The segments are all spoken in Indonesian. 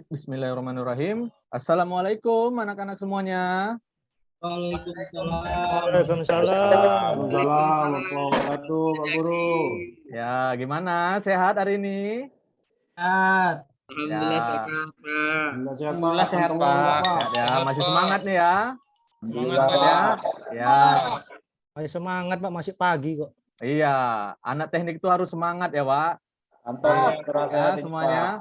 Baik, bismillahirrahmanirrahim. Assalamualaikum anak-anak semuanya. Waalaikumsalam. Waalaikumsalam warahmatullahi wabarakatuh, Pak Guru. Ya, gimana? Sehat hari ini? Sehat. Alhamdulillah Ya. sehat, Pak. Alhamdulillah sehat, Pak. Sehat ya, masih semangat nih ya. Semangat, Semangat ya. Ya. Masih semangat, Pak. Masih pagi kok. Iya, anak teknik itu harus semangat ya, Pak. Mantap Ya, semuanya.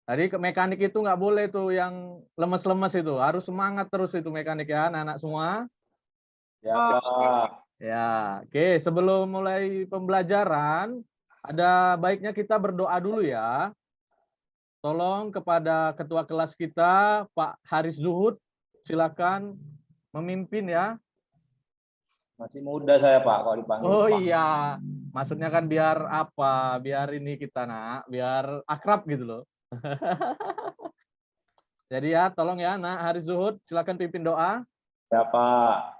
Tadi ke mekanik itu nggak boleh tuh yang lemes-lemes itu, harus semangat terus itu mekanik ya, anak-anak semua. Ya, Pak. Ya, oke. Sebelum mulai pembelajaran, ada baiknya kita berdoa dulu ya. Tolong kepada ketua kelas kita, Pak Haris Zuhud, silakan memimpin ya. Masih muda saya, Pak, kalau dipanggil. Oh Pak. iya, maksudnya kan biar apa? Biar ini kita nak, biar akrab gitu loh. Jadi ya, tolong ya, Nak Haris Zuhud, silakan pimpin doa. Ya, Pak.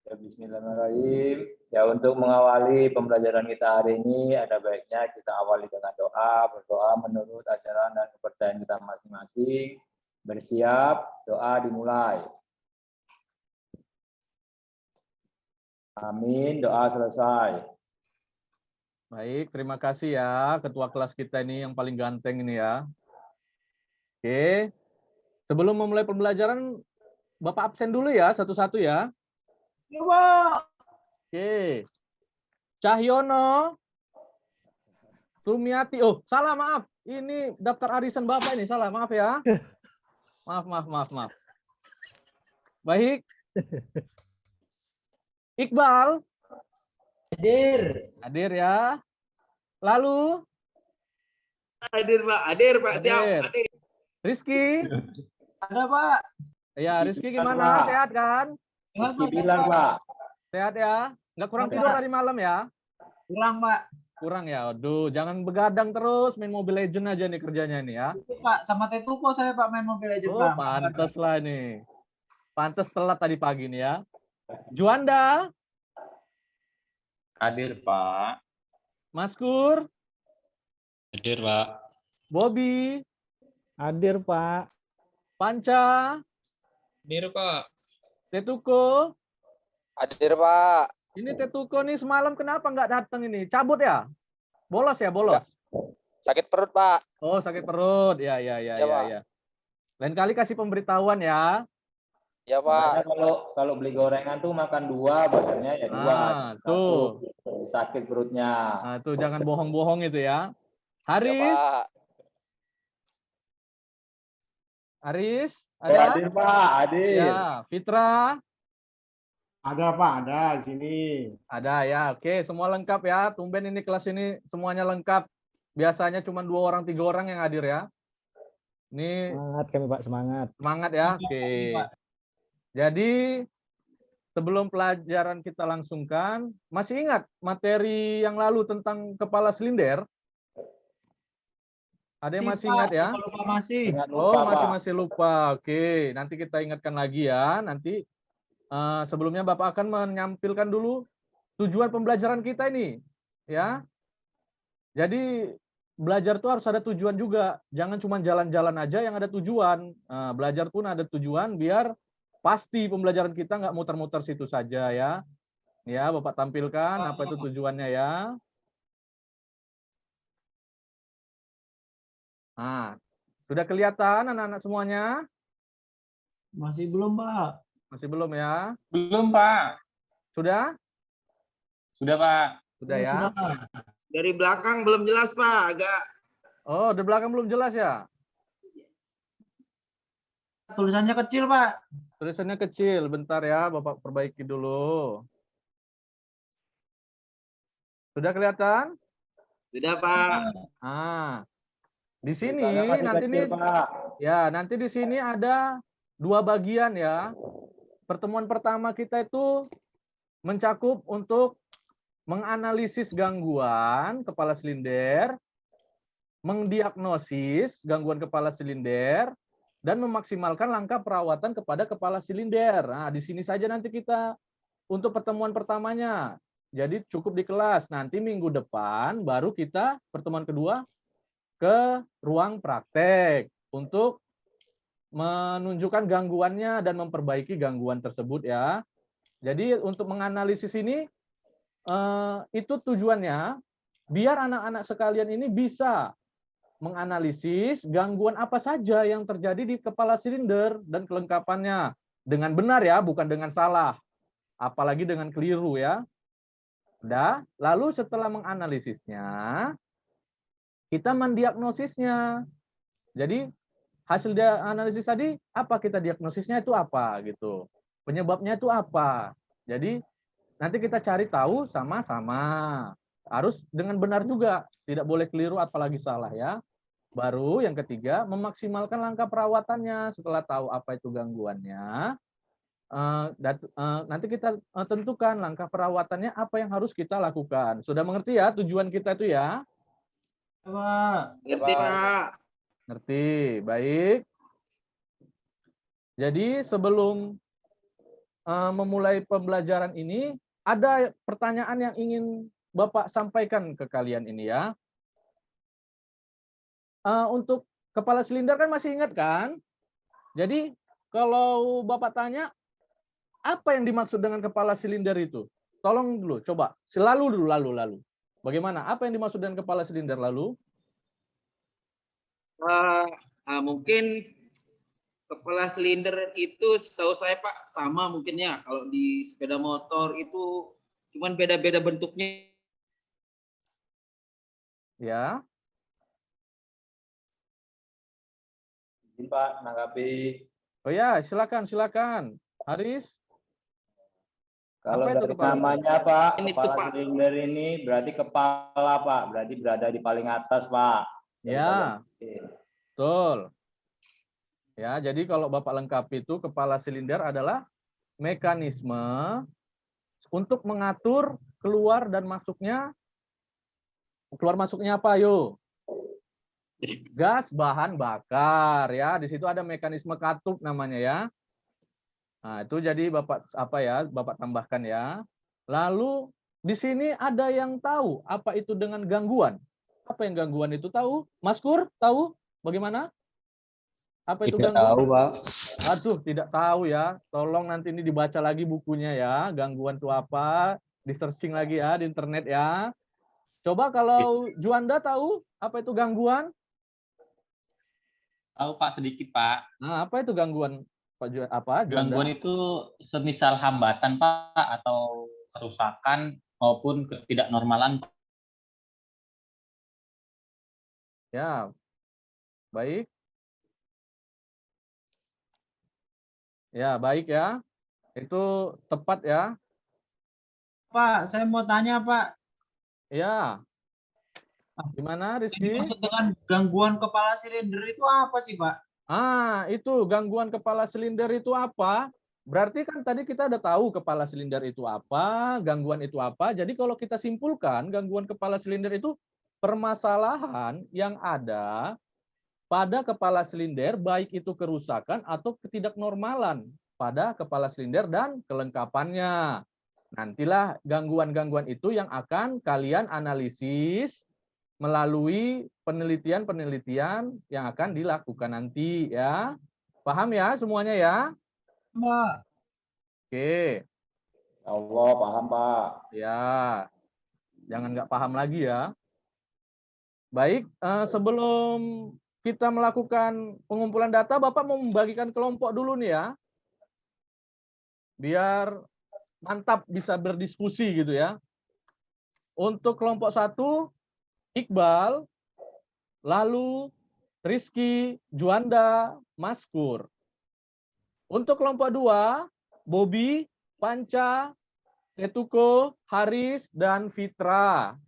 Ya, bismillahirrahmanirrahim. Ya, untuk mengawali pembelajaran kita hari ini, ada baiknya kita awali dengan doa, berdoa menurut ajaran dan kepercayaan kita masing-masing. Bersiap, doa dimulai. Amin, doa selesai. Baik, terima kasih ya, ketua kelas kita ini yang paling ganteng ini ya. Oke, sebelum memulai pembelajaran, Bapak absen dulu ya, satu-satu ya. Ya, Pak. Oke. Cahyono, Sumiati, oh salah maaf, ini daftar arisan Bapak ini, salah, maaf ya. Maaf. Baik. Iqbal. Hadir ya. Lalu. Hadir, Pak. Hadir, Pak. Siap. Hadir. Rizky. Ada, Pak. Ya, Rizky gimana? Sehat kan? Rizky bilang, Pak. Sehat ya? Nggak kurang tidur tadi malam ya? Kurang, Pak. Kurang ya? Aduh, jangan begadang terus, main Mobile Legends aja nih kerjanya nih ya. Itu, Pak, sama Tetupo saya, Pak, main Mobile Legends, Oh, Pak. pantes lah nih. Pantes telat tadi pagi nih ya. Juanda. Hadir, Pak. Maskur. Hadir, Pak. Bobby. Hadir, Pak. Panca. Hadir, Pak. Tetuko. Hadir, Pak. Ini Tetuko nih semalam kenapa nggak datang ini? Cabut ya? Bolos ya, bolos? Sakit perut, Pak. Oh, sakit perut. Ya. Pak. Lain kali kasih pemberitahuan ya. Ya, Makanya Pak. kalau beli gorengan tuh makan dua, badannya ya dua. Tuh. Sakit perutnya. Nah, tuh jangan bohong-bohong itu ya. Ya, Haris. Pak. Haris, Oh, ada? hadir, Pak. Hadir. Ya, Fitra. Ada, Pak. Ada di sini. Ada ya. Oke, semua lengkap ya. Tumben ini kelas ini semuanya lengkap. Biasanya cuma 2 orang, 3 orang yang hadir ya. Ini Semangat kami, Pak. Semangat. semangat ya. Oke. Jadi sebelum pelajaran kita langsungkan, masih ingat materi yang lalu tentang kepala silinder? Ada yang masih ingat ya? Lupa masih. Oh, masih lupa. Oke, nanti kita ingatkan lagi ya. Nanti sebelumnya Bapak akan menyampilkan dulu tujuan pembelajaran kita ini, ya. Jadi belajar tuh harus ada tujuan juga. Jangan cuma jalan-jalan aja yang ada tujuan. Belajar pun ada tujuan biar pasti pembelajaran kita nggak muter-muter situ saja ya. Ya, Bapak tampilkan apa itu tujuannya ya. Nah, sudah kelihatan anak-anak semuanya? Masih belum, Pak. Masih belum ya? Belum, Pak. Sudah? Sudah, Pak. Sudah ya? Sudah. Dari belakang belum jelas, Pak. Agak. Oh, di belakang belum jelas ya? Tulisannya kecil, Pak. Tulisannya kecil. Bentar ya, Bapak perbaiki dulu. Sudah kelihatan? Sudah, Pak. Di sini Tulisannya masih nanti kecil, nih Pak. ya, nanti di sini ada 2 bagian ya. Pertemuan pertama kita itu mencakup untuk menganalisis gangguan kepala silinder, mendiagnosis gangguan kepala silinder, dan memaksimalkan langkah perawatan kepada kepala silinder. Nah, di sini saja nanti kita untuk pertemuan pertamanya. Jadi cukup di kelas. Nanti minggu depan baru kita pertemuan kedua ke ruang praktek untuk menunjukkan gangguannya dan memperbaiki gangguan tersebut ya. Jadi untuk menganalisis ini itu tujuannya biar anak-anak sekalian ini bisa menganalisis gangguan apa saja yang terjadi di kepala silinder dan kelengkapannya dengan benar ya, bukan dengan salah, apalagi dengan keliru ya. Udah, lalu setelah menganalisisnya, kita mendiagnosisnya. Jadi hasil analisis tadi apa, kita diagnosisnya itu apa gitu, penyebabnya itu apa. Jadi nanti kita cari tahu sama-sama, harus dengan benar juga, tidak boleh keliru apalagi salah ya. Baru yang ketiga, memaksimalkan langkah perawatannya. Setelah tahu apa itu gangguannya, nanti kita tentukan langkah perawatannya apa yang harus kita lakukan. Sudah mengerti ya tujuan kita itu ya? Pak. Ngerti, Pak. Ngerti, baik. Jadi sebelum memulai pembelajaran ini, ada pertanyaan yang ingin Bapak sampaikan ke kalian ini ya. Untuk kepala silinder kan masih ingat kan? Jadi kalau Bapak tanya, apa yang dimaksud dengan kepala silinder itu? Tolong dulu, coba. Lalu. Bagaimana? Apa yang dimaksud dengan kepala silinder lalu? Mungkin kepala silinder itu setahu saya Pak sama mungkin ya, kalau di sepeda motor itu cuman beda-beda bentuknya. Ya. Izin Pak, menanggapi. Oh ya, silakan. Haris. Kalau Apa itu dari kepala namanya Pak, Ini kepala tuh, Pak. silinder ini berarti kepala Pak, berarti berada di paling atas Pak. Ya, betul. Ya, jadi kalau Bapak lengkapi itu kepala silinder adalah mekanisme untuk mengatur keluar dan masuknya. Keluar masuknya apa, yo? Gas bahan bakar ya. Di situ ada mekanisme katup namanya ya. Nah, itu jadi Bapak Bapak tambahkan ya. Lalu di sini ada yang tahu apa itu dengan gangguan? Apa yang gangguan itu tahu? Mas Kur, tahu? Bagaimana? Apa itu Tidak gangguan? tahu, Pak. Aduh, tidak tahu ya. Tolong nanti ini dibaca lagi bukunya ya. Gangguan itu apa? Di-searching lagi ya di internet ya. Coba kalau Juanda tahu apa itu gangguan? Tahu, Pak, sedikit, Pak. Nah, apa itu gangguan? Pak Juanda? Gangguan itu semisal hambatan, Pak, atau kerusakan maupun ketidaknormalan. Ya, baik. Ya, baik ya. Itu tepat ya. Pak, saya mau tanya Pak. Ya. Gimana, Yang Rizky? dimaksud dengan gangguan kepala silinder itu apa sih Pak? Itu gangguan kepala silinder itu apa? Berarti kan tadi kita udah tahu kepala silinder itu apa, gangguan itu apa. Jadi kalau kita simpulkan, gangguan kepala silinder itu permasalahan yang ada pada kepala silinder, baik itu kerusakan atau ketidaknormalan pada kepala silinder dan kelengkapannya. Nantilah gangguan-gangguan itu yang akan kalian analisis melalui penelitian-penelitian yang akan dilakukan nanti ya. Paham ya semuanya ya? Pak. Oke. Allah, paham Pak. Ya. Jangan nggak paham lagi ya. Baik, sebelum kita melakukan pengumpulan data, Bapak mau membagikan kelompok dulu nih ya. Biar mantap bisa berdiskusi gitu ya. Untuk kelompok 1, Iqbal, lalu Rizky, Juanda, Maskur. Untuk kelompok 2, Bobby, Panca, Tetuko, Haris, dan Fitra.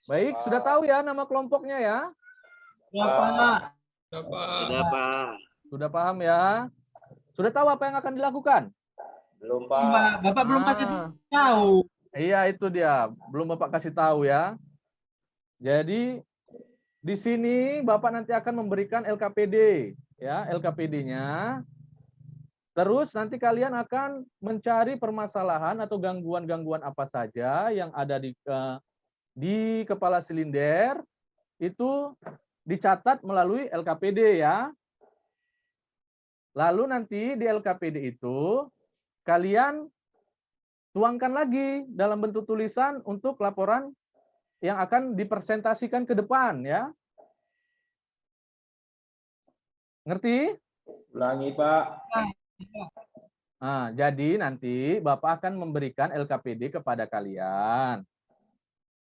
Baik, sudah tahu ya nama kelompoknya ya? Ya Pak. Sudah Pak. Sudah paham ya? Sudah tahu apa yang akan dilakukan? Belum Pak, Pak. Bapak belum kasih tahu. Iya, itu dia. Belum Bapak kasih tahu ya. Jadi di sini Bapak nanti akan memberikan LKPD ya, LKPD-nya. Terus nanti kalian akan mencari permasalahan atau gangguan-gangguan apa saja yang ada di kepala silinder itu dicatat melalui LKPD ya. Lalu nanti di LKPD itu kalian tuangkan lagi dalam bentuk tulisan untuk laporan yang akan dipresentasikan ke depan ya. Ngerti? Ulangi, Pak. Nah, jadi nanti Bapak akan memberikan LKPD kepada kalian.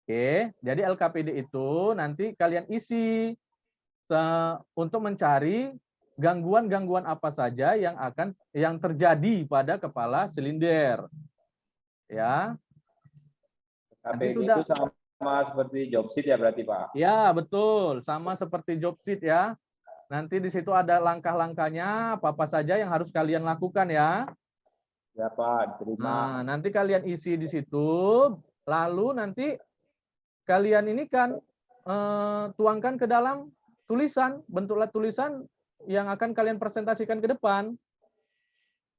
Oke, jadi LKPD itu nanti kalian isi untuk mencari gangguan-gangguan apa saja yang terjadi pada kepala silinder. Ya. Nanti KPG sudah. itu sama seperti job sheet ya berarti, Pak? Ya, betul. Sama seperti job sheet ya. Nanti di situ ada langkah-langkahnya, apa-apa saja yang harus kalian lakukan ya. Ya, Pak. Terima. Nah, nanti kalian isi di situ, lalu nanti kalian ini kan tuangkan ke dalam tulisan, bentuklah tulisan yang akan kalian presentasikan ke depan.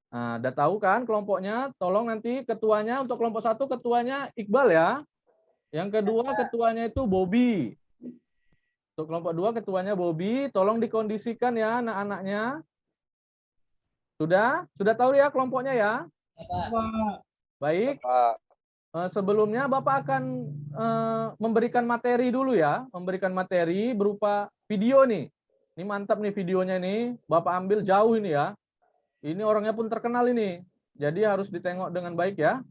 Nah, udah tahu kan kelompoknya? Tolong nanti ketuanya untuk kelompok 1 ketuanya Iqbal ya. Yang kedua ketuanya itu Bobby. Untuk kelompok 2 ketuanya Bobby, tolong dikondisikan ya anak-anaknya. Sudah tahu ya kelompoknya ya? Baik. Pak. Sebelumnya Bapak akan memberikan materi dulu ya, memberikan materi berupa video nih. Ini mantap nih videonya nih, Bapak ambil jauh ini ya. Ini orangnya pun terkenal ini, jadi harus ditengok dengan baik ya.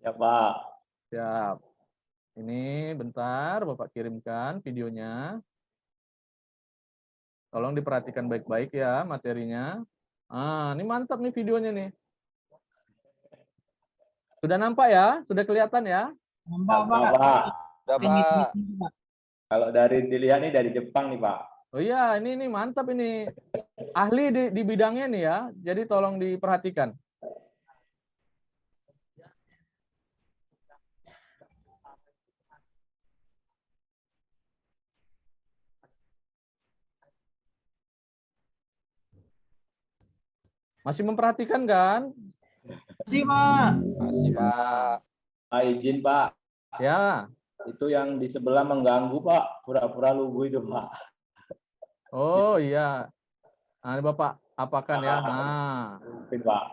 Ya, Pak. Siap. Ini bentar Bapak kirimkan videonya. Tolong diperhatikan baik-baik ya materinya. Ini mantap nih videonya nih. Sudah nampak ya? Sudah kelihatan ya? Nampak, Ya, Pak. Pak. Udah, Tinggi, Pak. tinggi, Pak. Kalau dari dilihat nih dari Jepang nih, Pak. Oh iya, ini mantap ini. Ahli di bidangnya nih ya. Jadi tolong diperhatikan. Masih memperhatikan kan? Makasih, Pak. Makasih, Pak. Izin, Pak. Ya. Itu yang di sebelah mengganggu, Pak. Pura-pura lugu itu, Pak. Oh iya. Nah, ini Bapak apakan ya. Nah. Mungkin, Pak.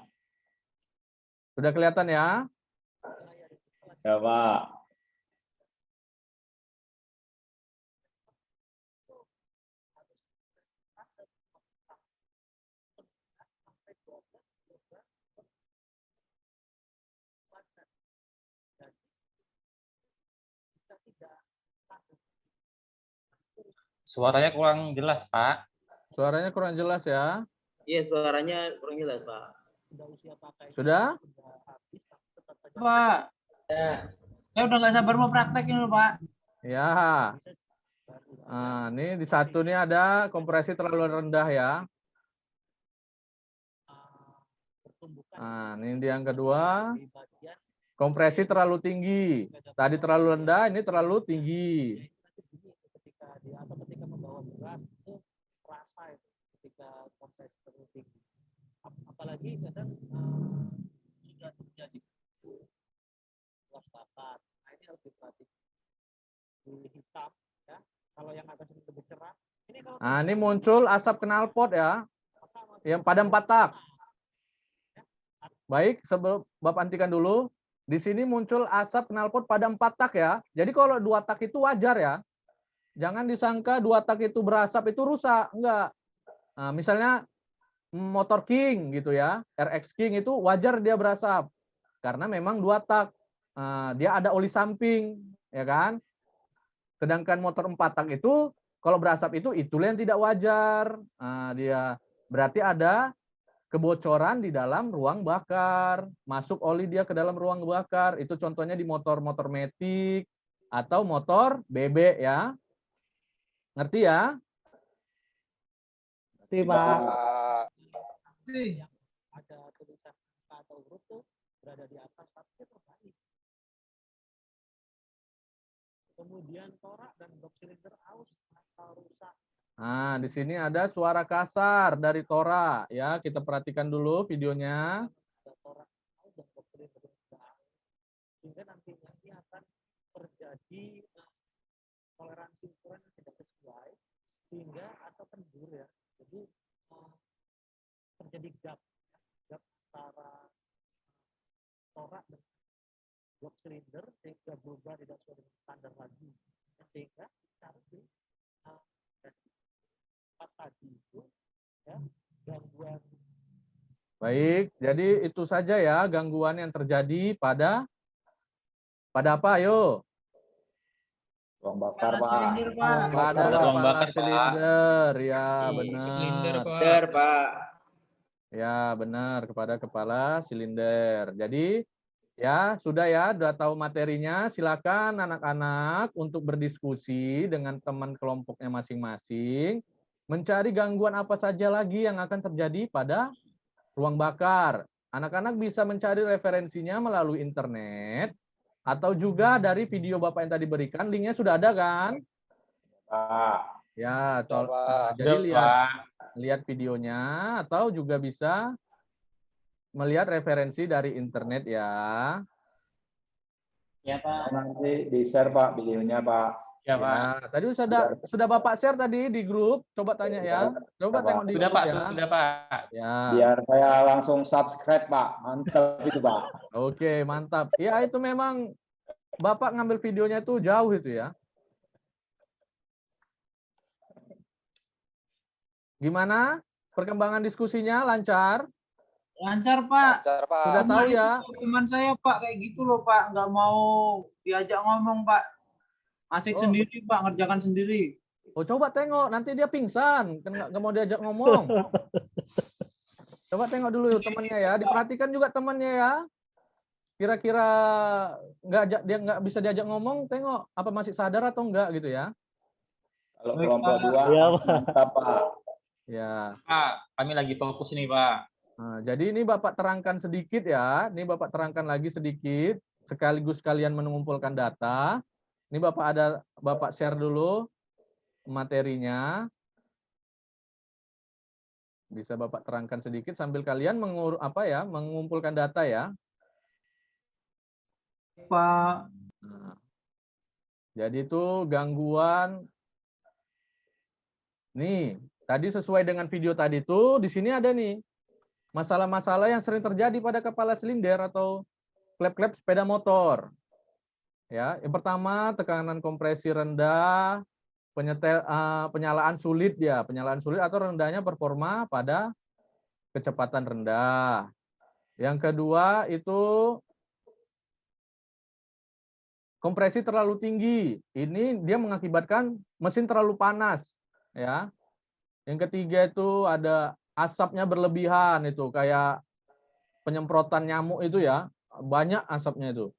Sudah kelihatan ya? Ya, Pak. Suaranya kurang jelas, Pak. Suaranya kurang jelas ya. Iya, suaranya kurang jelas, Pak. Sudah? Pak. Saya udah nggak sabar mau praktek ini, Pak. Ya. Nah, ini di satu nih ada kompresi terlalu rendah ya. Nah, ini yang kedua. Kompresi terlalu tinggi. Tadi terlalu rendah, ini terlalu tinggi. Ketika membawa berat itu terasa itu ketika kompresi terlalu tinggi. Apalagi kadang sudah terjadi kelas datar. Nah, ini harus diperhatikan. Di hitam ya. Kalau yang agak sedikit lebih cerah, ini kalau ini muncul asap knalpot ya. Yang pada 4 tak. Baik, sebelum Bapak hentikan dulu. Di sini muncul asap knalpot pada 4 tak ya. Jadi kalau 2 tak itu wajar ya. Jangan disangka 2 tak itu berasap itu rusak, enggak. Nah, misalnya motor King gitu ya, RX King itu wajar dia berasap karena memang 2 tak. Dia ada oli samping, ya kan? Sedangkan motor 4 tak itu kalau berasap itulah yang tidak wajar. Dia berarti ada kebocoran di dalam ruang bakar, masuk oli dia ke dalam ruang bakar. Itu contohnya di motor-motor Matic atau motor bebek ya. Ngerti ya? Ngerti, Pak. yang ada tulisan atau huruf tuh berada di atas tapi terbalik. Kemudian torak dan box silinder aus atau rusak. Nah, di sini ada suara kasar dari torak ya. Kita perhatikan dulu videonya. Ada torak aus dan box silinder aus. Sehingga nantinya ini akan terjadi toleransi ukuran yang tidak sesuai sehingga atau kendur ya. Jadi terjadi gap antara torak dan blok silinder sehingga berubah tidak sesuai dengan standar lagi. Sehingga harus di tadi itu ya gangguan. Baik, jadi itu saja ya gangguan yang terjadi pada apa? Ayo. Ruang bakar, Kepala Pak. silinder, Pak. Pada Ruang kepala bakar, Pak. silinder, ya Silinder, benar. Pak. Ya benar, kepada kepala silinder. Jadi ya sudah ya, sudah tahu materinya. Silakan anak-anak untuk berdiskusi dengan teman kelompoknya masing-masing, mencari gangguan apa saja lagi yang akan terjadi pada ruang bakar. Anak-anak bisa mencari referensinya melalui internet atau juga dari video Bapak yang tadi berikan, linknya sudah ada kan? Pak. Ya, Pak. jadi Sudah, lihat Pak. videonya atau juga bisa melihat referensi dari internet ya. Ya, Pak. Nanti di-share, Pak, videonya, Pak. Ya, Pak. Ya, tadi sudah Bapak share tadi di grup, coba tanya ya. Coba Pak. tengok di Sudah, grup Pak. ya. Sudah, Pak. Ya. Biar saya langsung subscribe, Pak. Mantap itu, Pak. Oke, mantap. Ya, itu memang Bapak ngambil videonya itu jauh itu ya. Gimana? Perkembangan diskusinya lancar? Lancar, Pak. Lancar, Pak. Sudah tahu ya? Teman saya, Pak, kayak gitu loh, Pak. Nggak mau diajak ngomong, Pak. Asik Oh. sendiri, Pak. Ngerjakan sendiri. Oh, coba tengok, nanti dia pingsan, kan nggak mau diajak ngomong. Coba tengok dulu temannya ya, diperhatikan juga temannya ya. Kira-kira dia nggak bisa diajak ngomong, tengok apa masih sadar atau enggak gitu ya. Kalau Baik, kelompok Pak. 2, Iya, mantap, Pak. Ya. Pak, kami lagi fokus nih, Pak. Nah, jadi ini Bapak terangkan sedikit ya. Ini Bapak terangkan lagi sedikit, sekaligus kalian mengumpulkan data. Ini Bapak share dulu materinya. Bisa Bapak terangkan sedikit sambil kalian mengumpulkan data ya. Pak. Nah, jadi itu gangguan. Nih, tadi sesuai dengan video tadi itu, di sini ada nih masalah-masalah yang sering terjadi pada kepala silinder atau klep-klep sepeda motor. Ya, yang pertama tekanan kompresi rendah, penyalaan sulit ya, penyalaan sulit atau rendahnya performa pada kecepatan rendah. Yang kedua itu kompresi terlalu tinggi. Ini dia mengakibatkan mesin terlalu panas, ya. Yang ketiga itu ada asapnya berlebihan itu, kayak penyemprotan nyamuk itu ya, banyak asapnya itu.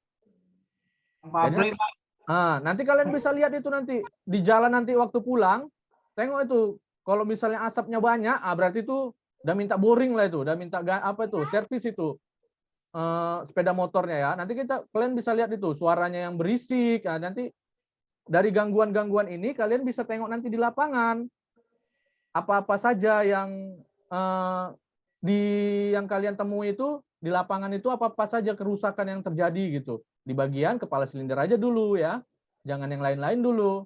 Pabrik, Pak. Nah, nanti kalian bisa lihat itu nanti di jalan nanti waktu pulang, tengok itu kalau misalnya asapnya banyak, berarti itu udah minta boring lah itu, udah minta servis itu sepeda motornya ya. Nanti kalian bisa lihat itu suaranya yang berisik. Nah, nanti dari gangguan-gangguan ini kalian bisa tengok nanti di lapangan apa-apa saja yang yang kalian temui itu di lapangan itu apa-apa saja kerusakan yang terjadi gitu. Di bagian kepala silinder aja dulu ya. Jangan yang lain-lain dulu.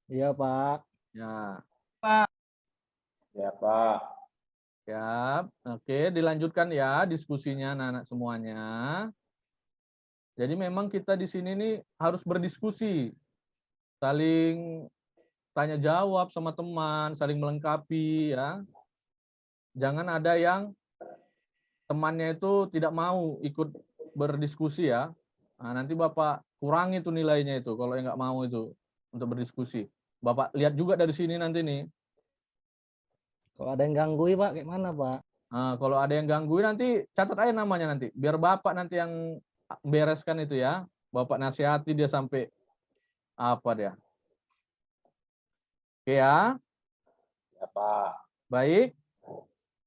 Iya, Pak. Ya. Ya, Pak. Siap. Oke, dilanjutkan ya diskusinya anak-anak semuanya. Jadi memang kita di sini nih harus berdiskusi. Saling tanya jawab sama teman, saling melengkapi ya. Jangan ada yang temannya itu tidak mau ikut berdiskusi ya. Nah, nanti Bapak kurangi itu nilainya itu kalau yang nggak mau itu untuk berdiskusi. Bapak lihat juga dari sini nanti nih. Kalau ada yang gangguin, Pak, kayak mana, Pak? Nah, kalau ada yang gangguin nanti catat aja namanya nanti. Biar Bapak nanti yang bereskan itu ya. Bapak nasihati dia sampai apa dia. Oke ya. Ya, Pak. Baik.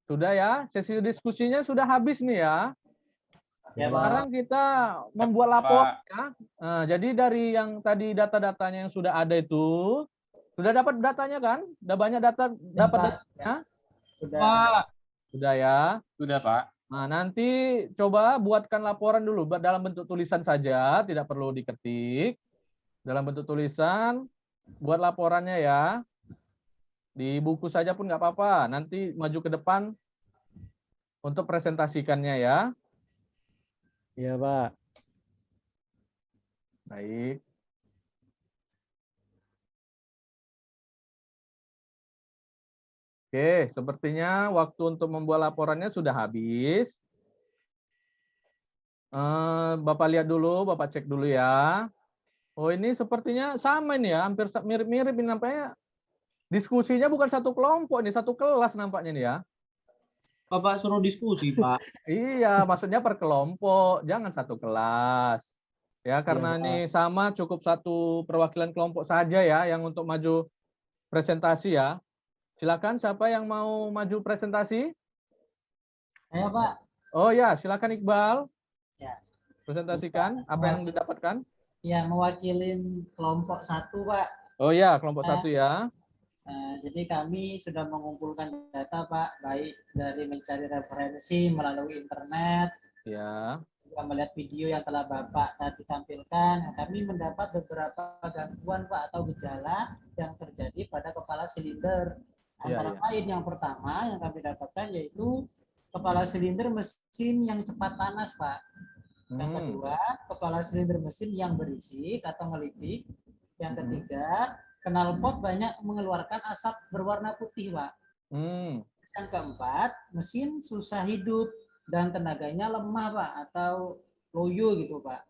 Sudah ya. Sesi diskusinya sudah habis nih ya. Ya, Sekarang kita membuat laporan ya. Nah, jadi dari yang tadi data-datanya yang sudah ada itu, sudah dapat datanya kan? Sudah banyak dapat datanya? Pak. Sudah ya. Sudah, Pak. Nah, nanti coba buatkan laporan dulu dalam bentuk tulisan saja, tidak perlu diketik. dalam bentuk tulisan, buat laporannya ya. Di buku saja pun nggak apa-apa. Nanti maju ke depan untuk presentasikannya ya. Iya, Pak. Baik. Oke, sepertinya waktu untuk membuat laporannya sudah habis. Bapak lihat dulu, Bapak cek dulu ya. Oh, ini sepertinya sama ini ya, hampir mirip-mirip ini nampaknya. Diskusinya bukan satu kelompok, ini satu kelas nampaknya nih ya. Bapak suruh diskusi, Pak. Iya, maksudnya per kelompok, jangan satu kelas. Ya, karena Pak. ini sama cukup satu perwakilan kelompok saja ya yang untuk maju presentasi ya. Silakan siapa yang mau maju presentasi? Saya, Pak. Oh ya, silakan Iqbal. Ya. Presentasikan apa yang didapatkan. Ya, mewakilin kelompok 1, Pak. Oh ya, kelompok 1 ya. Jadi kami sudah mengumpulkan data, Pak, baik dari mencari referensi melalui internet, Ya. juga melihat video yang telah Bapak tadi tampilkan. Kami mendapat beberapa gangguan, Pak, atau gejala yang terjadi pada kepala silinder. Antara lain yang pertama yang kami dapatkan yaitu kepala silinder mesin yang cepat panas, Pak. Yang kedua, kepala silinder mesin yang berisik atau ngelipik. Yang ketiga, knalpot banyak mengeluarkan asap berwarna putih, Pak. Yang keempat, mesin susah hidup dan tenaganya lemah, Pak, atau loyo gitu, Pak.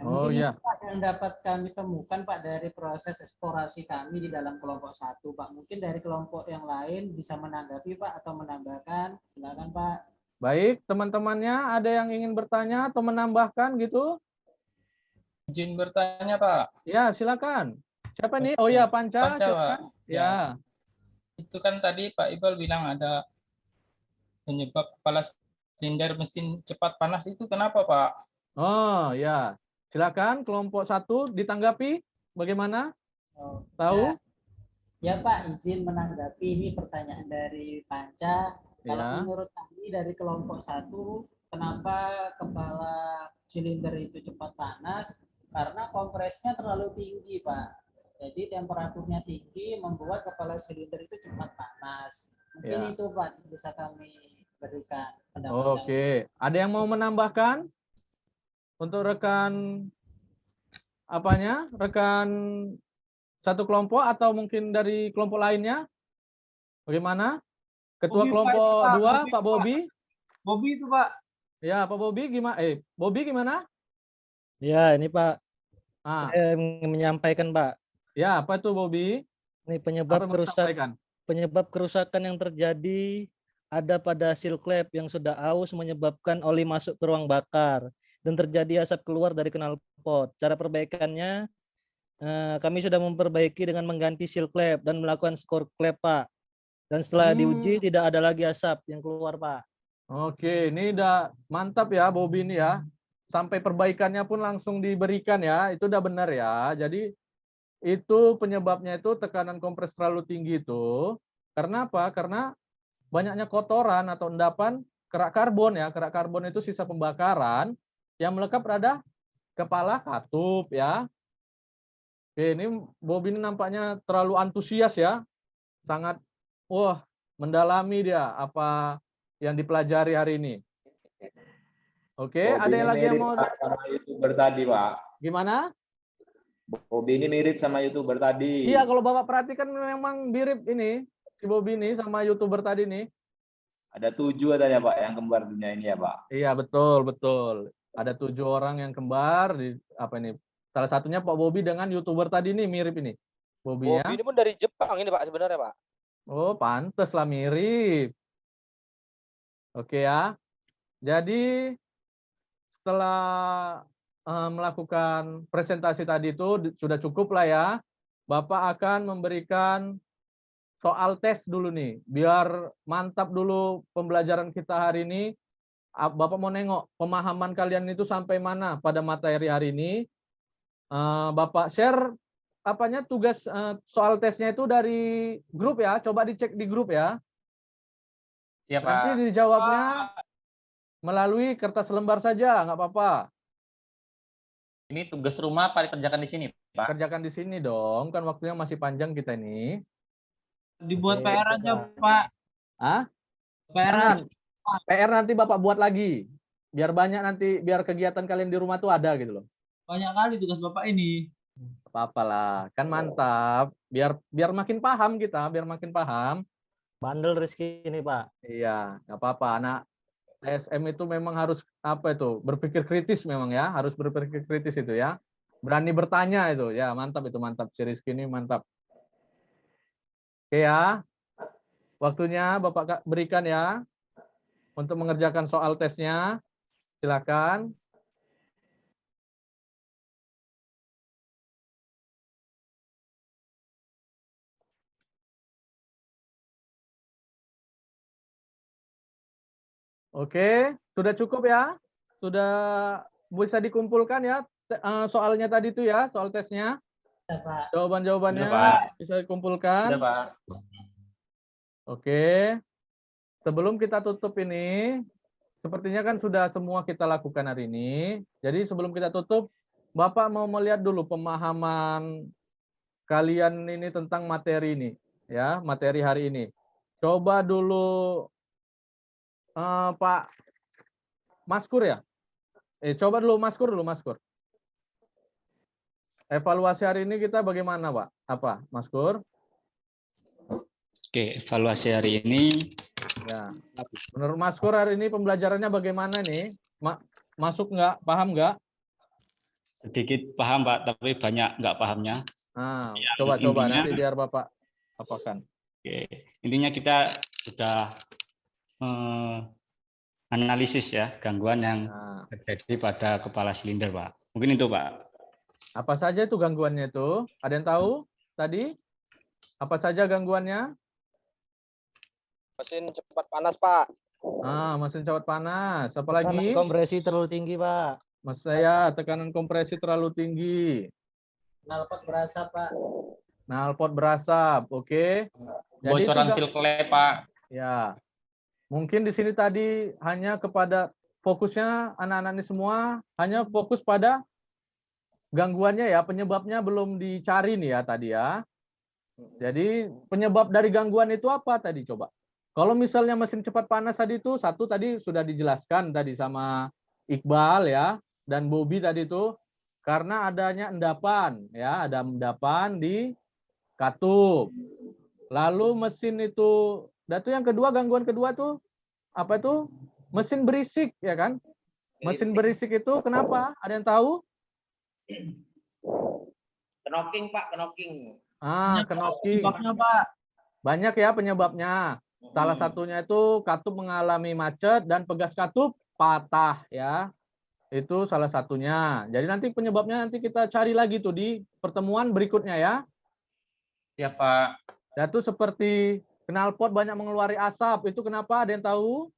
Yang dapat kami temukan, Pak, dari proses eksplorasi kami di dalam kelompok 1, Pak. Mungkin dari kelompok yang lain bisa menanggapi, Pak, atau menambahkan. Silakan, Pak. Baik, teman-temannya ada yang ingin bertanya atau menambahkan gitu? Izin bertanya, Pak. Ya, silakan. Siapa nih? Oh ya, Panca. Pak. Ya. Itu kan tadi Pak Iqbal bilang ada penyebab kepala silinder mesin cepat panas, itu kenapa, Pak? Oh ya, silakan kelompok 1 ditanggapi. Bagaimana? Tahu? Ya, Pak, izin menanggapi ini pertanyaan dari Panca. Kalau menurut kami dari kelompok 1, kenapa kepala silinder itu cepat panas? Karena kompresnya terlalu tinggi, Pak. Jadi temperaturnya tinggi membuat kepala silinder itu cepat panas. Mungkin itu, Pak, bisa kami berikan pendapat. Oke, ada yang mau menambahkan untuk rekan rekan satu kelompok atau mungkin dari kelompok lainnya? Bagaimana? Ketua kelompok 2, Pak Bobi. Bobi itu, Pak. Ya, Pak Bobi gimana? Bobi gimana? Ya, ini Pak. Saya ingin menyampaikan, Pak. Ya, apa itu, Bobi? Ini penyebab kerusakan yang terjadi ada pada seal klep yang sudah aus menyebabkan oli masuk ke ruang bakar dan terjadi asap keluar dari knalpot. Cara perbaikannya, kami sudah memperbaiki dengan mengganti seal klep dan melakukan skor klep, Pak. Dan setelah diuji tidak ada lagi asap yang keluar, Pak. Oke, ini udah mantap ya Bobi ini ya. Sampai perbaikannya pun langsung diberikan ya. Itu udah benar ya. Jadi itu penyebabnya itu tekanan kompres terlalu tinggi itu. Karena apa? Karena banyaknya kotoran atau endapan kerak karbon ya. Kerak karbon itu sisa pembakaran yang melekat pada kepala katup ya. Oke, ini Bobi ini nampaknya terlalu antusias ya. Sangat mendalami dia apa yang dipelajari hari ini. Oke, ada yang lagi yang mau sama YouTuber tadi, Pak. Gimana? Bobi ini mirip sama YouTuber tadi. Iya, kalau Bapak perhatikan memang mirip ini si Bobi ini sama YouTuber tadi nih. Ada 7 katanya, Pak, yang kembar dunia ini ya, Pak. Iya, betul. Ada 7 orang yang kembar di Salah satunya Pak Bobi dengan YouTuber tadi nih mirip ini. Bobi ya. Bobi ini pun dari Jepang ini, Pak, sebenarnya, Pak. Oh, pantes lah mirip. Oke ya. Jadi setelah melakukan presentasi tadi itu sudah cukup lah ya. Bapak akan memberikan soal tes dulu nih. Biar mantap dulu pembelajaran kita hari ini. Bapak mau nengok pemahaman kalian itu sampai mana pada materi hari ini. Bapak share tugas soal tesnya itu dari grup ya. Coba dicek di grup ya. Siap, Pak. Nanti dijawabnya melalui kertas lembar saja, nggak apa-apa. Ini tugas rumah apa dikerjakan di sini, Pak. Kerjakan di sini dong, kan waktunya masih panjang kita ini. Dibuat Oke, PR aja, Pak. Ah, PR jangan. aja. PR nanti Bapak buat lagi. Biar banyak nanti, biar kegiatan kalian di rumah tuh ada gitu loh. Banyak kali tugas Bapak ini. Apa-apalah, kan mantap. Biar makin paham kita, biar makin paham. Bandel Rizky ini, Pak. Iya, nggak apa-apa. Anak TSM itu memang harus apa itu? Berpikir kritis memang ya, harus berpikir kritis itu ya. Berani bertanya itu. Ya, mantap itu, mantap. Si Rizky ini mantap. Oke ya. Waktunya Bapak berikan ya untuk mengerjakan soal tesnya. Silakan. Oke, sudah cukup ya? Sudah bisa dikumpulkan ya soalnya tadi itu ya, soal tesnya? Jawaban-jawabannya bisa dikumpulkan? Sudah, Pak. Oke. Sebelum kita tutup ini, sepertinya kan sudah semua kita lakukan hari ini. Jadi sebelum kita tutup, Bapak mau melihat dulu pemahaman kalian ini tentang materi ini, ya, materi hari ini. Coba dulu Pak Maskur ya. Coba dulu Maskur. Evaluasi hari ini kita bagaimana, Pak? Apa, Maskur? Oke, evaluasi hari ini. Ya. Menurut Maskur hari ini pembelajarannya bagaimana nih? Masuk nggak? Paham nggak? Sedikit paham, Pak, tapi banyak nggak pahamnya. Nah, Ya, coba intinya- nanti biar Bapak apakan. Oke, intinya kita sudah analisis ya gangguan yang Nah, terjadi pada kepala silinder, Pak. Mungkin itu, Pak. apa saja itu gangguannya itu? Ada yang tahu tadi? Apa saja gangguannya? Mesin cepat panas, Pak. Mesin cepat panas. Apalagi? Tekanan kompresi terlalu tinggi, Pak. Mas saya tekanan kompresi terlalu tinggi. Knalpot berasap, Pak. Knalpot berasap, oke. Jadi Bocoran itu seal klep, Pak. ya. Mungkin di sini tadi hanya kepada fokusnya anak-anak ini semua hanya fokus pada gangguannya ya, penyebabnya belum dicari nih ya tadi ya. Jadi penyebab dari gangguan itu apa tadi coba? Kalau misalnya mesin cepat panas tadi itu satu tadi sudah dijelaskan tadi sama Iqbal ya dan Bobby tadi itu karena adanya endapan ya, ada endapan di katup. Lalu mesin itu, dan itu yang kedua gangguan kedua tuh apa itu? Mesin berisik ya kan? Mesin berisik itu kenapa? Ada yang tahu? Knocking, Pak, knocking. Knocking. Penyebabnya, Pak. Banyak ya penyebabnya. Salah satunya itu katup mengalami macet dan pegas katup patah ya. Itu salah satunya. Jadi nanti penyebabnya nanti kita cari lagi tuh di pertemuan berikutnya ya. Ya, Pak. Itu seperti knalpot banyak mengeluarkan asap. Itu kenapa? Ada yang tahu?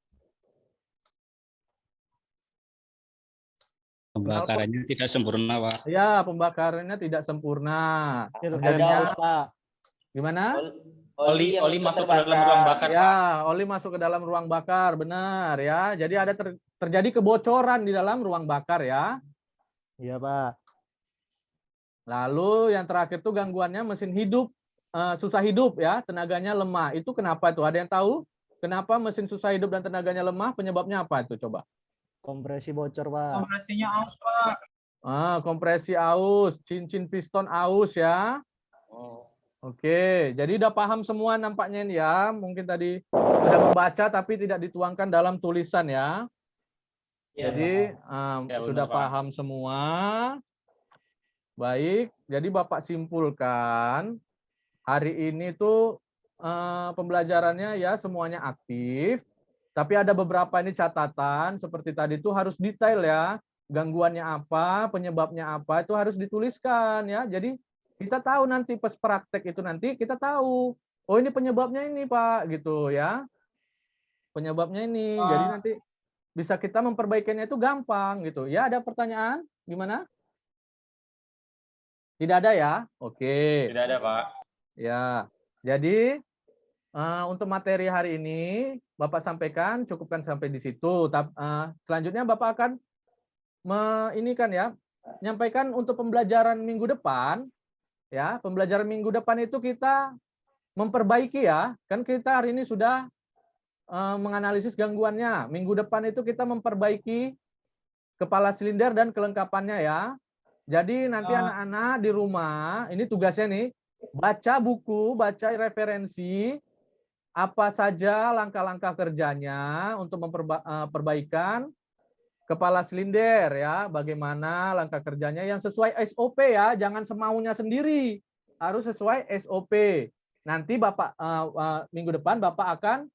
Pembakarannya tidak sempurna, Pak. Ya, pembakarannya tidak sempurna. Terjadinya Pak. Gimana? Oli masuk ke dalam ruang bakar, Pak. Ya, oli masuk ke dalam ruang bakar, benar ya. Jadi ada terjadi kebocoran di dalam ruang bakar ya. Iya, Pak. Lalu yang terakhir tuh gangguannya mesin hidup, susah hidup ya, tenaganya lemah. Itu kenapa itu? Ada yang tahu? Kenapa mesin susah hidup dan tenaganya lemah? Penyebabnya apa itu coba? Kompresi bocor, Pak. Kompresinya aus, Pak. Kompresi aus, cincin piston aus ya. Oke, jadi udah paham semua nampaknya ini ya. Mungkin tadi sudah membaca tapi tidak dituangkan dalam tulisan ya. Ya, Jadi Ya, sudah benar, Pak. paham semua. Baik, jadi Bapak simpulkan hari ini tuh pembelajarannya ya semuanya aktif. Tapi ada beberapa ini catatan seperti tadi itu harus detail ya. Gangguannya apa, penyebabnya apa itu harus dituliskan ya. Jadi kita tahu nanti pas praktek itu nanti kita tahu. Oh ini penyebabnya ini Pak gitu ya. Penyebabnya ini. Jadi nanti bisa kita memperbaikinya itu gampang gitu. Ya ada pertanyaan? Gimana? Tidak ada ya? Oke. Tidak ada, Pak. Ya. Jadi untuk materi hari ini Bapak sampaikan cukupkan sampai di situ. Selanjutnya Bapak akan ini kan ya nyampaikan untuk pembelajaran minggu depan, ya, pembelajaran minggu depan itu kita memperbaiki ya. Kan kita hari ini sudah menganalisis gangguannya. Minggu depan itu kita memperbaiki kepala silinder dan kelengkapannya ya. Jadi nanti anak-anak di rumah, ini tugasnya nih, baca buku, baca referensi, apa saja langkah-langkah kerjanya untuk memperbaikan kepala silinder ya, bagaimana langkah kerjanya yang sesuai SOP ya, jangan semaunya sendiri, harus sesuai SOP. Nanti Bapak minggu depan Bapak akan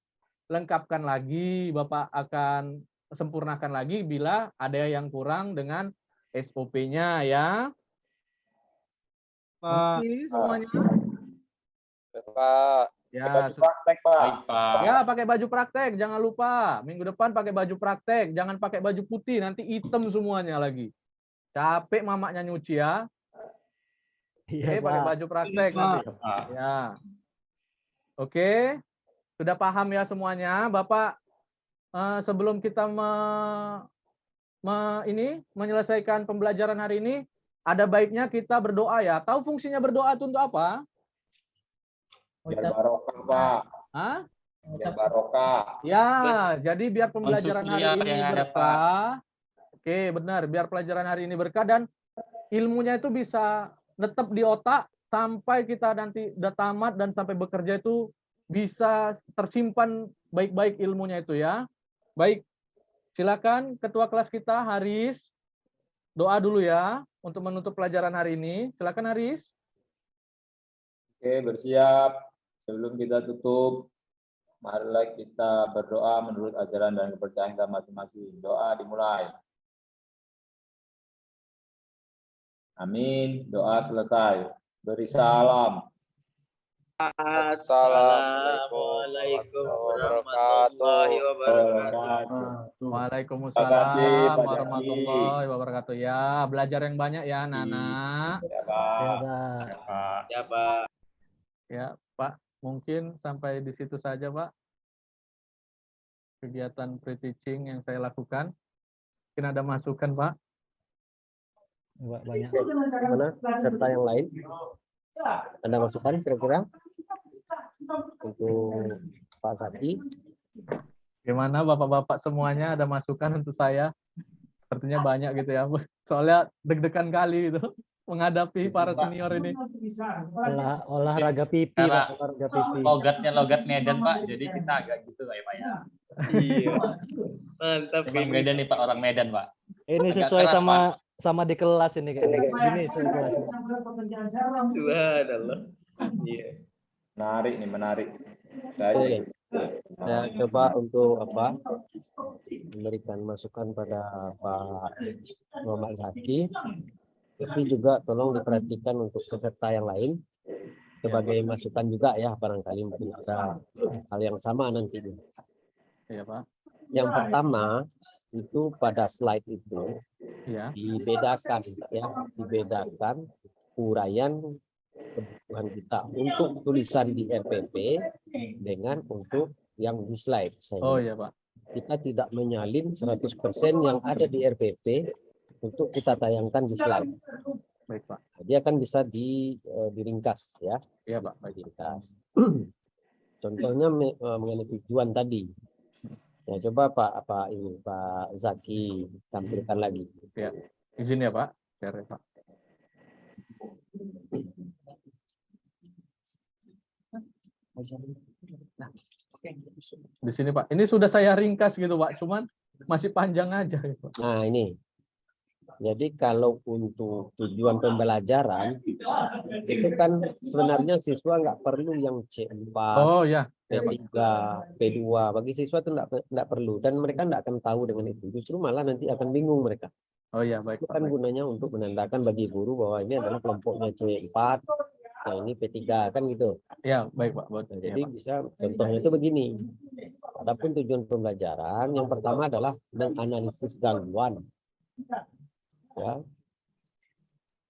lengkapkan lagi, Bapak akan sempurnakan lagi bila ada yang kurang dengan SOP-nya ya. Oke, semuanya. Pak. Ya, Praktek, Pak. ya pakai baju praktek, jangan lupa. Minggu depan pakai baju praktek, jangan pakai baju putih, nanti hitam semuanya lagi. Capek mamaknya nyuci ya. Iya, Oke, pakai Pak. baju praktek nanti. Ya. Oke, sudah paham ya semuanya, Bapak. Sebelum kita menyelesaikan pembelajaran hari ini, ada baiknya kita berdoa ya. Tahu fungsinya berdoa itu untuk apa? Biar barokah, Pak. Hah? Biar barokah. Ya, jadi biar pembelajaran hari Mensyukuri apa ini yang ada, berkah. Oke, benar. Biar pelajaran hari ini berkah dan ilmunya itu bisa tetap di otak sampai kita nanti udah tamat dan sampai bekerja itu bisa tersimpan baik-baik ilmunya itu ya. Baik, silakan Ketua kelas kita Haris doa dulu ya untuk menutup pelajaran hari ini. Silakan Haris. Oke, bersiap. Sebelum kita tutup, marilah kita berdoa menurut ajaran dan kepercayaan kita masing-masing. Doa dimulai. Amin. Doa selesai. Beri salam. Assalamualaikum warahmatullahi wabarakatuh. Waalaikumsalam warahmatullahi wabarakatuh. Ya, belajar yang banyak ya, Nana. Ya, Pak. Ya, Pak. Ya, Pak. Ya, Pak. Mungkin sampai di situ saja, Pak. Kegiatan pre-teaching yang saya lakukan. Mungkin ada masukan, Pak. Banyak. Mana serta yang lain? Ada masukan kira-kira untuk Pak Sati? Gimana Bapak-bapak semuanya, ada masukan untuk saya? Sepertinya banyak gitu ya. Soalnya deg-degan kali itu menghadapi para senior ini. Olahraga pipi, Pak. Olahraga pipi. Logat Medan, Pak. Jadi kita agak gitu ya, Pak ya. Iya. Mantap. Orang Medan nih, Pak. Orang Medan, Pak. Ini Agak sesuai keras, sama di kelas ini kayaknya. Ini sesuai kelas. Subhanallah. Iya. Menarik nih, menarik. Oke. Saya coba untuk memberikan masukan pada Pak Muhammad Zaki, tapi juga tolong diperhatikan untuk peserta yang lain sebagai masukan juga ya, barangkali mungkin bisa hal yang sama nanti. Iya, Pak. Yang pertama itu pada slide itu ya. dibedakan uraian kebutuhan kita untuk tulisan di RPP dengan untuk yang di slide. Oh iya, Pak. Kita tidak menyalin 100% yang ada di RPP untuk kita tayangkan di slide. Baik, Pak. Dia kan bisa diringkas ya. Iya, Pak. Diringkas. Contohnya mengenai tujuan tadi. Ya, coba Pak Zaki tampilkan lagi. Ya, izin ya Pak. Share, Pak. Nah, di sini Pak. Ini sudah saya ringkas gitu Pak, cuman masih panjang aja. Pak. Nah ini. Jadi kalau untuk tujuan pembelajaran itu kan sebenarnya siswa nggak perlu yang C4, oh, ya. P3, P2. Bagi siswa itu nggak perlu dan mereka nggak akan tahu dengan itu. Justru malah nanti akan bingung mereka. Oh ya, baik. Itu kan gunanya untuk menandakan bagi guru bahwa ini adalah kelompoknya C4, nah ini P3 kan gitu. Ya, baik Pak. Nah, jadi bisa contohnya itu begini. Adapun tujuan pembelajaran yang pertama adalah menganalisis gangguan. Ya.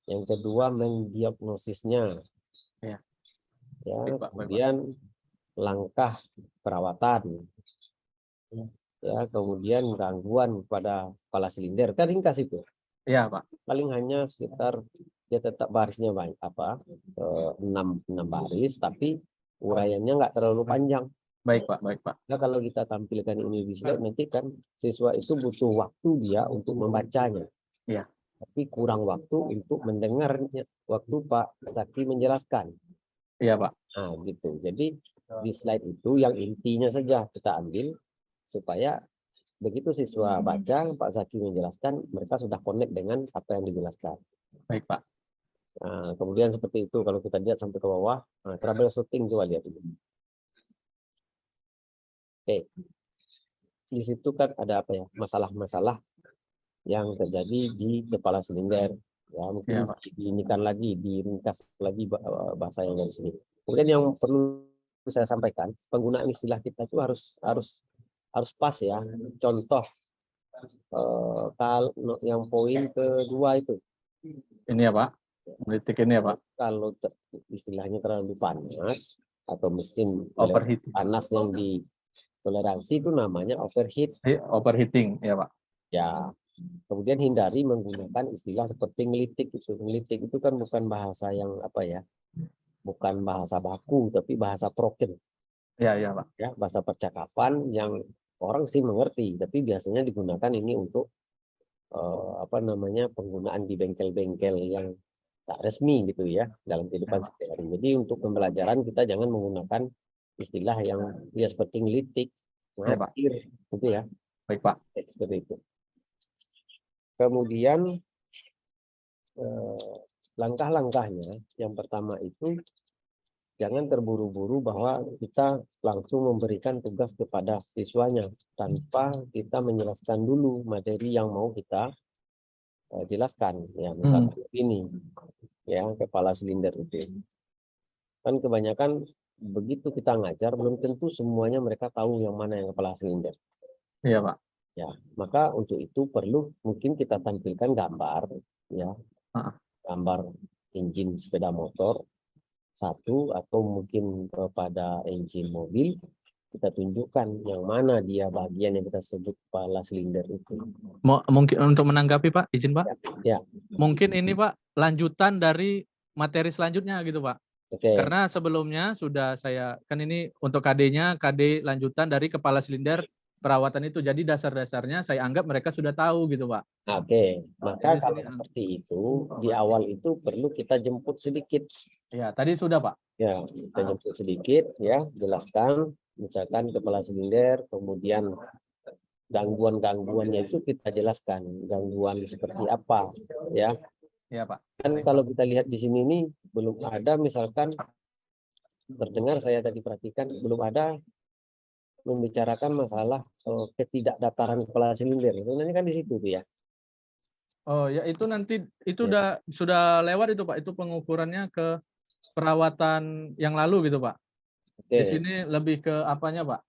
Yang kedua mendiagnosisnya. Ya. Ya, baik, Pak. kemudian langkah perawatan. Ya, kemudian gangguan pada kepala silinder. Kan ringkas itu. Iya, Pak. Paling hanya sekitar dia tetap barisnya banyak 6 baris, tapi uraiannya nggak terlalu panjang. Baik, Pak. Baik, Pak. Nah, kalau kita tampilkan ini di slide nanti kan siswa itu butuh waktu dia untuk membacanya. Iya. Tapi kurang waktu untuk mendengarnya waktu Pak Zaki menjelaskan. Iya, Pak. Nah, gitu. Jadi di slide itu yang intinya saja kita ambil supaya begitu siswa baca, Pak Zaki menjelaskan, mereka sudah connect dengan apa yang dijelaskan. Baik, Pak. Nah, kemudian seperti itu kalau kita lihat sampai ke bawah, troubleshooting coba lihat ini. Oke. Di situ kan ada apa ya? Masalah-masalah yang terjadi di kepala silinder. Ya, mungkin diinikan lagi, diringkas lagi bahasa yang dari sini. Kemudian yang perlu saya sampaikan, penggunaan istilah kita itu harus pas ya. Contoh kalau yang poin kedua itu. Ini ya Pak, menitik ini ya Pak. Kalau istilahnya terlalu panas atau mesin overheat panas yang ditoleransi itu namanya overheat. Overheating ya Pak. Ya. Kemudian hindari menggunakan istilah seperti ngelitik itu. Ngelitik itu kan bukan bahasa yang apa ya? Bukan bahasa baku tapi bahasa broken. Ya, ya Pak. Ya, bahasa percakapan yang orang sih mengerti, tapi biasanya digunakan ini untuk apa namanya penggunaan di bengkel-bengkel yang tak resmi gitu ya dalam kehidupan sehari-hari. Jadi untuk pembelajaran kita jangan menggunakan istilah yang ya seperti ngelitik, ngatir, gitu ya. Baik Pak. Seperti itu. Kemudian langkah-langkahnya yang pertama itu jangan terburu-buru bahwa kita langsung memberikan tugas kepada siswanya tanpa kita menjelaskan dulu materi yang mau kita jelaskan. Ya, misalkan ini ya kepala silinder itu. Kan kebanyakan begitu kita ngajar belum tentu semuanya mereka tahu yang mana yang kepala silinder. Iya Pak. Ya, maka untuk itu perlu mungkin kita tampilkan gambar, ya, gambar engine sepeda motor satu atau mungkin pada engine mobil kita tunjukkan yang mana dia bagian yang kita sebut kepala silinder itu. Mungkin untuk menanggapi Pak, izin Pak. Ya. Mungkin ini Pak lanjutan dari materi selanjutnya gitu Pak. Oke. Karena sebelumnya sudah saya kan ini untuk KD-nya KD lanjutan dari kepala silinder perawatan itu, jadi dasar-dasarnya saya anggap mereka sudah tahu gitu Pak. Oke, maka kalau seperti itu di awal itu perlu kita jemput sedikit. Ya, tadi sudah Pak. Ya, kita jemput sedikit ya, jelaskan misalkan kepala silinder, kemudian gangguan-gangguannya itu kita jelaskan, gangguan seperti apa ya. Ya Pak. Kan kalau kita lihat di sini nih belum ada misalkan terdengar saya tadi perhatikan belum ada membicarakan masalah ketidakdataran kepala silinder. Sebenarnya kan di situ tuh ya. Oh ya itu nanti itu sudah lewat itu Pak. Itu pengukurannya ke perawatan yang lalu gitu Pak. Oke. Di sini lebih ke apanya Pak?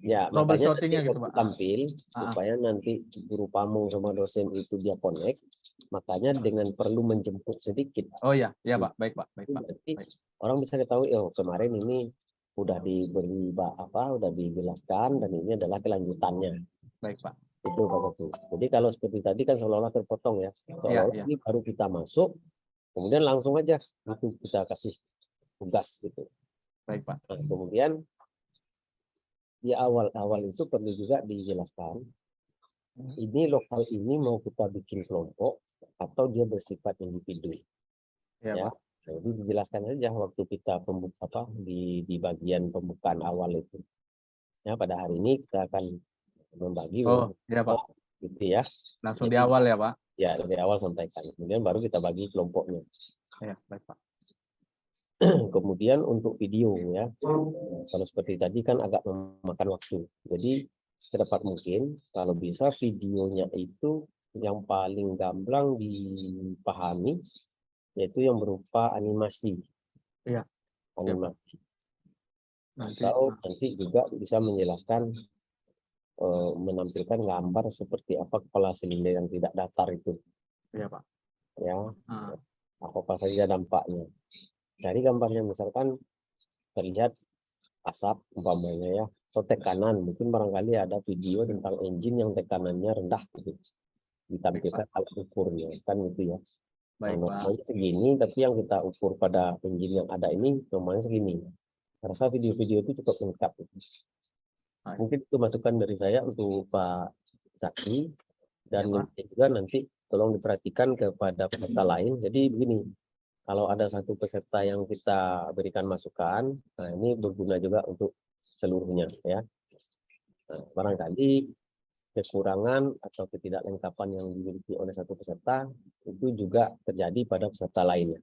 Ya, troubleshooting-nya gitu Pak. Tampil supaya nanti guru pamong sama dosen itu dia connect. Makanya dengan perlu menjemput sedikit. Oh ya, ya Pak. Baik Pak. Baik Pak. Baik. Orang bisa ketahui oh kemarin ini udah diberi udah dijelaskan dan ini adalah kelanjutannya. Baik Pak. Itu Pak Ketua. Jadi kalau seperti tadi kan seolah-olah terpotong ya. Seolah-olah ini baru kita masuk, kemudian langsung aja itu kita kasih tugas gitu. Baik Pak. Nah, kemudian di awal-awal itu perlu juga dijelaskan ini lokal ini mau kita bikin kelompok atau dia bersifat individu. Ya. Pak. Jadi dijelaskan saja waktu kita di bagian pembukaan awal itu. Ya, pada hari ini kita akan membagi. Oh, iya Pak. Gitu ya. Langsung di awal ya Pak. Ya, dari awal sampaikan. Kemudian baru kita bagi kelompoknya. Ya, baik Pak. Kemudian untuk video ya. Kalau seperti tadi kan agak memakan waktu. Jadi sedapat mungkin kalau bisa videonya itu yang paling gamblang dipahami yaitu yang berupa animasi. Iya. Animasi. Nanti juga bisa menjelaskan menampilkan gambar seperti apa kepala silinder yang tidak datar itu. Iya Pak. Ya. Apa saja dampaknya. Cari gambarnya misalkan terlihat asap umpamanya ya atau tekanan, mungkin barangkali ada video tentang engine yang tekanannya rendah gitu. ditampilkan alat ukurnya kan gitu ya. Baik, Nah, Pak. normalnya segini, tapi yang kita ukur pada engine yang ada ini normalnya segini. Saya rasa video-video itu cukup lengkap. Mungkin itu masukan dari saya untuk Pak Zaki, dan juga nanti tolong diperhatikan kepada peserta lain. Jadi begini, kalau ada satu peserta yang kita berikan masukan, nah ini berguna juga untuk seluruhnya ya. Nah, barangkali kekurangan atau ketidaklengkapan yang dimiliki oleh satu peserta itu juga terjadi pada peserta lainnya.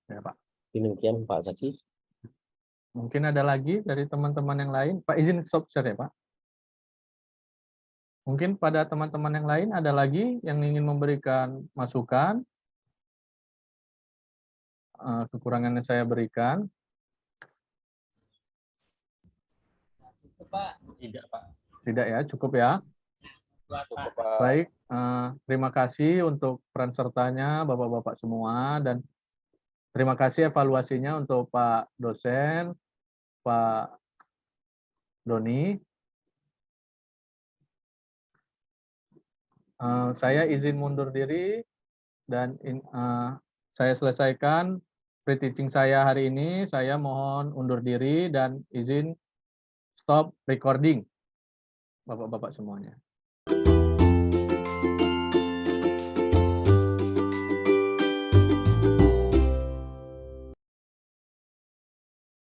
Ya, Pak. Demikian Pak Zaki. Mungkin ada lagi dari teman-teman yang lain. Pak, izin stop share ya, Pak. Mungkin pada teman-teman yang lain ada lagi yang ingin memberikan masukan. Kekurangan yang saya berikan. Pak. Tidak, Pak. Tidak ya, cukup ya. Cukup, Pak. Baik, terima kasih untuk peran sertanya Bapak-Bapak semua, dan terima kasih evaluasinya untuk Pak dosen, Pak Doni. Saya izin mundur diri dan saya selesaikan pre-teaching saya hari ini. Saya mohon undur diri dan izin stop recording Bapak-Bapak semuanya.